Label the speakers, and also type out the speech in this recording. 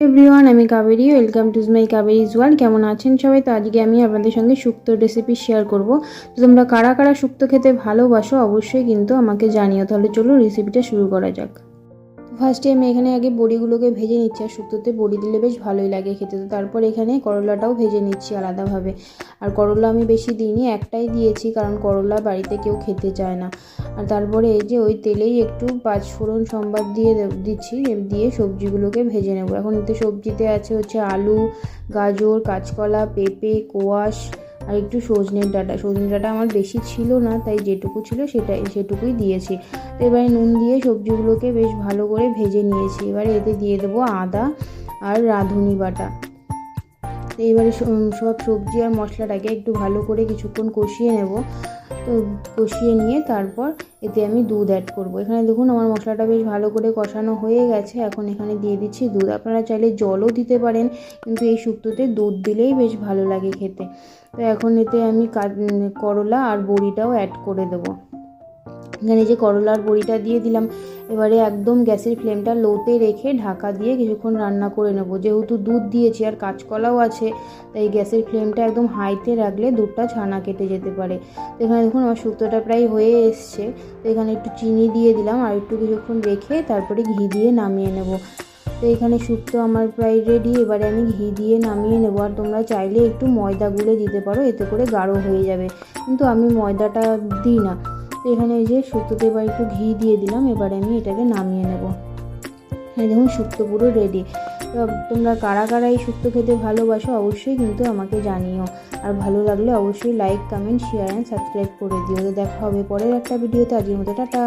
Speaker 1: Everyone, আমি Kaveri. Welcome to my Kaveri's world. কেমন আছেন সবাই? তো আজকে আমি আপনাদের সঙ্গে শুক্তোর রেসিপি শেয়ার করব। তো তোমরা কারা কারা শুক্তো খেতে ভালোবাসো অবশ্যই কিন্তু আমাকে জানিও। তাহলে চলো রেসিপিটা শুরু করা যাক। ফার্স্টে আমি এখানে আগে বড়িগুলোকে ভেজে নিচ্ছি। আর শুক্তোতে বড়ি দিলে বেশ ভালোই লাগে খেতে। তো তারপর এখানে করলাটাও ভেজে নিচ্ছি আলাদাভাবে। আর করলা আমি বেশি দিইনি, একটাই দিয়েছি, কারণ করলা বাড়িতে কেউ খেতে চায় না। আর তারপরে এই যে ওই তেলেই একটু পাঁচফোড়ন সম্বার দিচ্ছি, দিয়ে সবজিগুলোকে ভেজে নেব। এখন এতে সবজিতে আছে হচ্ছে আলু, গাজর, কাঁচকলা, পেঁপে, কোয়াশ আর একটু সজনের ডাঁটা আমার বেশি ছিল না, তাই যেটুকু ছিল সেটুকুই দিয়েছি। তো এবারে নুন দিয়ে সবজিগুলোকে বেশ ভালো করে ভেজে নিয়েছি। এবারে এতে দিয়ে দেবো আদা আর রাঁধুনি বাটা। তো এবারে সব সবজি আর মশলাটাকে একটু ভালো করে কিছুক্ষণ কষিয়ে নেব। তো কষিয়ে নিয়ে তারপর এতে আমি দুধ অ্যাড করব। এখানে দেখুন আমার মশলাটা বেশ ভালো করে কষানো হয়ে গেছে। এখন এখানে দিয়ে দিচ্ছি দুধ। আপনারা চাইলে জলও দিতে পারেন, কিন্তু এই শুক্তোতে দুধ দিলেই বেশ ভালো লাগে খেতে। তো এখন এতে আমি করলা আর বড়িটাও অ্যাড করে দেবো। এখানে যে করলার বড়িটা দিয়ে দিলাম। এবারে একদম গ্যাসের ফ্লেমটা লোতে রেখে ঢাকা দিয়ে কিছুক্ষণ রান্না করে নেব। যেহেতু দুধ দিয়েছি আর কাঁচকলাও আছে, তাই গ্যাসের ফ্লেমটা একদম হাইতে রাখলে দুধটা ছানা কেটে যেতে পারে। তো এখানে দেখুন আমার শুক্তোটা প্রায় হয়ে এসছে। তো এখানে একটু চিনি দিয়ে দিলাম আর একটু কিছুক্ষণ রেখে তারপরে ঘি দিয়ে নামিয়ে নেব। তো এখানে শুক্তো আমার প্রায় রেডি। এবারে আমি ঘি দিয়ে নামিয়ে নেব। আর তোমরা চাইলে একটু ময়দা গুলে দিতে পারো, এতে করে গাঢ় হয়ে যাবে, কিন্তু আমি ময়দাটা দিই না। তো এখানে এই যে শুক্তোতে এবার একটু ঘি দিয়ে দিলাম। এবারে আমি এটাকে নামিয়ে নেব। হ্যাঁ, দেখুন শুক্তো পুরো রেডি। তো তোমরা কারা কারা এই শুক্তো খেতে ভালোবাসো অবশ্যই কিন্তু আমাকে জানিও। আর ভালো লাগলে অবশ্যই like, comment, share and subscribe করে দিও। তো দেখা হবে পরের একটা ভিডিওতে। আজকের মতো টাটা।